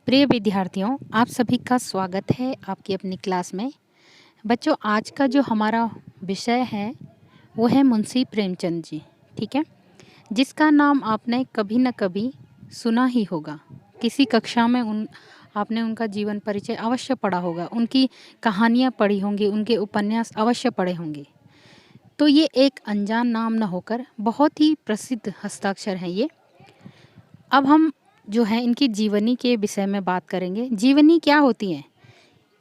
प्रिय विद्यार्थियों, आप सभी का स्वागत है आपकी अपनी क्लास में। बच्चों, आज का जो हमारा विषय है वो है मुंशी प्रेमचंद जी। ठीक है, जिसका नाम आपने कभी न कभी सुना ही होगा। किसी कक्षा में आपने उनका जीवन परिचय अवश्य पढ़ा होगा, उनकी कहानियाँ पढ़ी होंगी, उनके उपन्यास अवश्य पढ़े होंगे। तो ये एक अनजान नाम न होकर बहुत ही प्रसिद्ध हस्ताक्षर हैं ये। अब हम जो है इनकी जीवनी के विषय में बात करेंगे। जीवनी क्या होती है?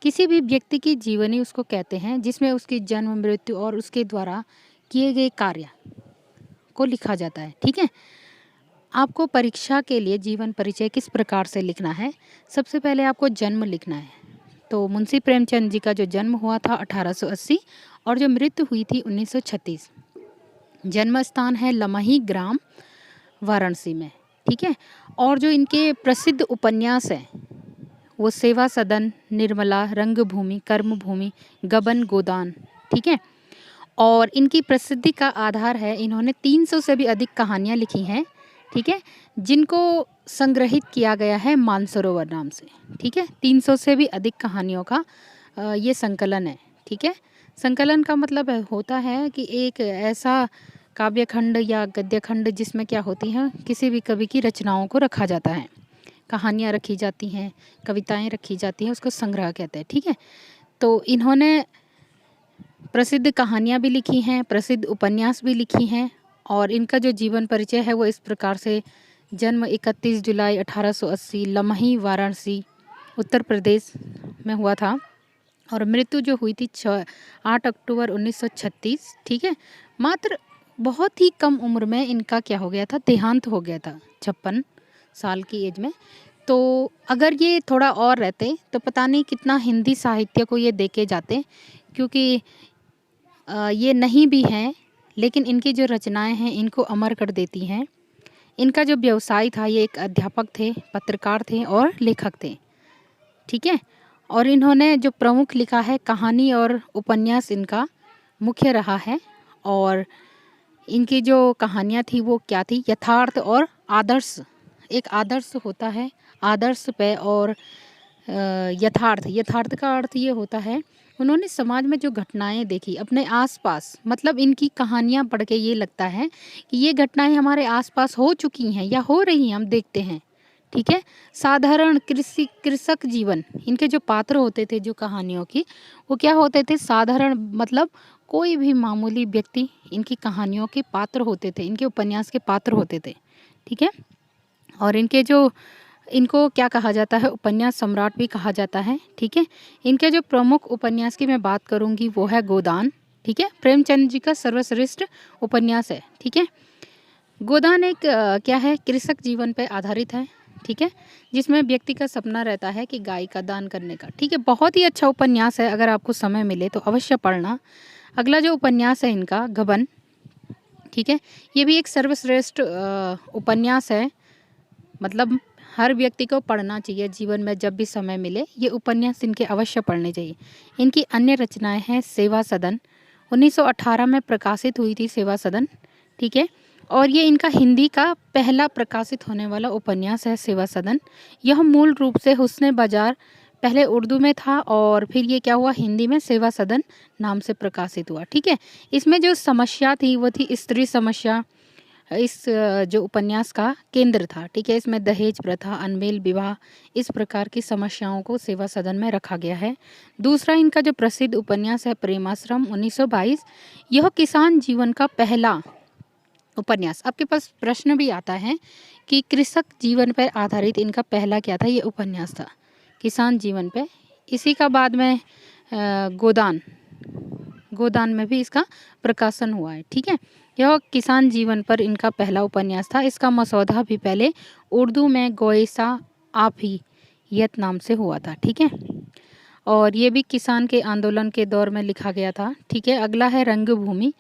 किसी भी व्यक्ति की जीवनी उसको कहते हैं जिसमें उसकी जन्म, मृत्यु और उसके द्वारा किए गए कार्य को लिखा जाता है। ठीक है, आपको परीक्षा के लिए जीवन परिचय किस प्रकार से लिखना है? सबसे पहले आपको जन्म लिखना है। तो मुंशी प्रेमचंद जी का जो जन्म हुआ था 1880 और जो मृत्यु हुई थी 1936। जन्म स्थान है लमही ग्राम, वाराणसी में। ठीक है, और जो इनके प्रसिद्ध उपन्यास हैं वो सेवा सदन, निर्मला, रंगभूमि, कर्मभूमि, गबन, गोदान। ठीक है, और इनकी प्रसिद्धि का आधार है इन्होंने 300 से भी अधिक कहानियाँ लिखी हैं। ठीक है, जिनको संग्रहित किया गया है मानसरोवर नाम से। ठीक है, 300 से भी अधिक कहानियों का ये संकलन है। ठीक है, संकलन का मतलब होता है कि एक ऐसा काव्य खंड या गद्य खंड जिसमें क्या होती हैं, किसी भी कवि की रचनाओं को रखा जाता है, कहानियाँ रखी जाती हैं, कविताएं रखी जाती हैं, उसको संग्रह कहते हैं। ठीक है, तो इन्होंने प्रसिद्ध कहानियाँ भी लिखी हैं, प्रसिद्ध उपन्यास भी लिखी हैं, और इनका जो जीवन परिचय है वो इस प्रकार से: जन्म 31 जुलाई 1880 लमही, वाराणसी, उत्तर प्रदेश में हुआ था, और मृत्यु जो हुई थी 8 अक्टूबर 1936। ठीक है, मात्र बहुत ही कम उम्र में इनका क्या हो गया था, देहांत हो गया था 56 साल की एज में। तो अगर ये थोड़ा और रहते तो पता नहीं कितना हिंदी साहित्य को ये देके जाते, क्योंकि ये नहीं भी हैं, लेकिन इनकी जो रचनाएं हैं इनको अमर कर देती हैं। इनका जो व्यवसाय था, ये एक अध्यापक थे, पत्रकार थे और लेखक थे। ठीक है, और इन्होंने जो प्रमुख लिखा है कहानी और उपन्यास इनका मुख्य रहा है। और इनकी जो कहानियाँ थी वो क्या थी? यथार्थ और आदर्श। एक आदर्श होता है, आदर्श पे, और यथार्थ। यथार्थ का अर्थ ये होता है उन्होंने समाज में जो घटनाएं देखी अपने आसपास, मतलब इनकी कहानियाँ पढ़ के ये लगता है कि ये घटनाएं हमारे आसपास हो चुकी हैं या हो रही हैं, हम देखते हैं। ठीक है, साधारण कृषक जीवन। इनके जो पात्र होते थे जो कहानियों की, वो क्या होते थे? साधारण, मतलब कोई भी मामूली व्यक्ति इनकी कहानियों के पात्र होते थे, इनके उपन्यास के पात्र होते थे। ठीक है, और इनको क्या कहा जाता है? उपन्यास सम्राट भी कहा जाता है। ठीक है, इनके जो प्रमुख उपन्यास की मैं बात करूंगी वो है गोदान। ठीक है, प्रेमचंद जी का सर्वश्रेष्ठ उपन्यास है। ठीक है, गोदान एक क्या है? कृषक जीवन पर आधारित है। ठीक है, जिसमें व्यक्ति का सपना रहता है कि गाय का दान करने का। ठीक है, बहुत ही अच्छा उपन्यास है, अगर आपको समय मिले तो अवश्य पढ़ना। अगला जो उपन्यास है इनका, गबन। ठीक है, ये भी एक सर्वश्रेष्ठ उपन्यास है, मतलब हर व्यक्ति को पढ़ना चाहिए जीवन में, जब भी समय मिले ये उपन्यास इनके अवश्य पढ़ने चाहिए। इनकी अन्य रचनाएं हैं सेवा सदन, 1918 में प्रकाशित हुई थी सेवा सदन। ठीक है, और ये इनका हिंदी का पहला प्रकाशित होने वाला उपन्यास है सेवा सदन। यह मूल रूप से हुस्न बाजार पहले उर्दू में था, और फिर ये क्या हुआ, हिंदी में सेवा सदन नाम से प्रकाशित हुआ। ठीक है, इसमें जो समस्या थी वो थी स्त्री समस्या, इस जो उपन्यास का केंद्र था। ठीक है, इसमें दहेज प्रथा, अनमेल विवाह, इस प्रकार की समस्याओं को सेवा सदन में रखा गया है। दूसरा इनका जो प्रसिद्ध उपन्यास है प्रेमाश्रम, 1922। यह किसान जीवन का पहला उपन्यास। आपके पास प्रश्न भी आता है कि कृषक जीवन पर आधारित इनका पहला क्या था? ये उपन्यास था किसान जीवन पे। इसी का बाद में गोदान में भी इसका प्रकाशन हुआ है। ठीक है, यह किसान जीवन पर इनका पहला उपन्यास था। इसका मसौदा भी पहले उर्दू में गोयसा आफियत नाम से हुआ था। ठीक है, और ये भी किसान के आंदोलन के दौर में लिखा गया था। ठीक है, अगला है रंगभूमि,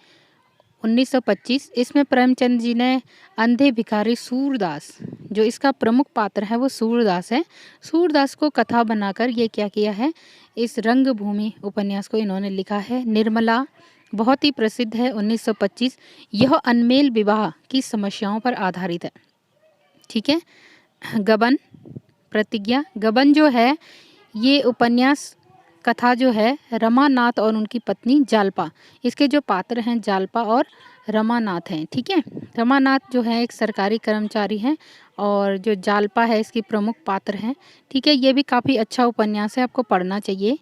1925। इसमें प्रेमचंद जी ने अंधे भिखारी सूरदास, जो इसका प्रमुख पात्र है वो सूरदास है, सूरदास को कथा बनाकर ये क्या किया है, इस रंगभूमि उपन्यास को इन्होंने लिखा है। निर्मला बहुत ही प्रसिद्ध है, 1925। यह अनमेल विवाह की समस्याओं पर आधारित है। ठीक है, गबन प्रतिज्ञा। गबन जो है ये उपन्यास कथा जो है रमानाथ और उनकी पत्नी जालपा। इसके जो पात्र हैं जालपा और रमानाथ हैं, ठीक है। रमानाथ जो है एक सरकारी कर्मचारी हैं और जो जालपा है इसकी प्रमुख पात्र हैं, ठीक है। ये भी काफ़ी अच्छा उपन्यास है, आपको पढ़ना चाहिए,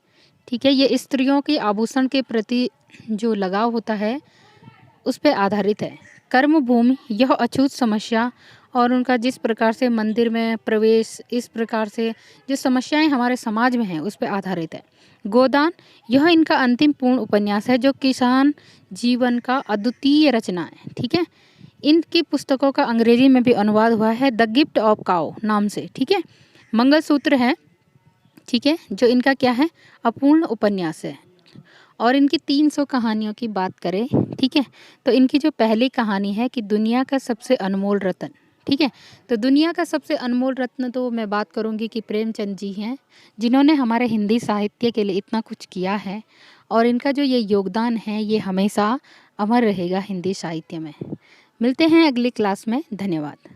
ठीक है। ये स्त्रियों के आभूषण के प्रति जो लगाव होता है उस पे आधारित है। कर्मभूमि यह अछूत समस्या और उनका जिस प्रकार से मंदिर में प्रवेश, इस प्रकार से जो समस्याएं हमारे समाज में हैं उस पे आधारित है। गोदान यह इनका अंतिम पूर्ण उपन्यास है जो किसान जीवन का अद्वितीय रचना है, ठीक है। इनकी पुस्तकों का अंग्रेजी में भी अनुवाद हुआ है द गिफ्ट ऑफ काओ नाम से, ठीक है। मंगलसूत्र है, ठीक है, जो इनका क्या है अपूर्ण उपन्यास है। और इनकी 300 कहानियों की बात करें, ठीक है, तो इनकी जो पहली कहानी है कि दुनिया का सबसे अनमोल रत्न, ठीक है। तो दुनिया का सबसे अनमोल रत्न तो मैं बात करूंगी कि प्रेमचंद जी हैं, जिन्होंने हमारे हिंदी साहित्य के लिए इतना कुछ किया है और इनका जो ये योगदान है ये हमेशा अमर रहेगा हिंदी साहित्य में। मिलते हैं अगली क्लास में, धन्यवाद।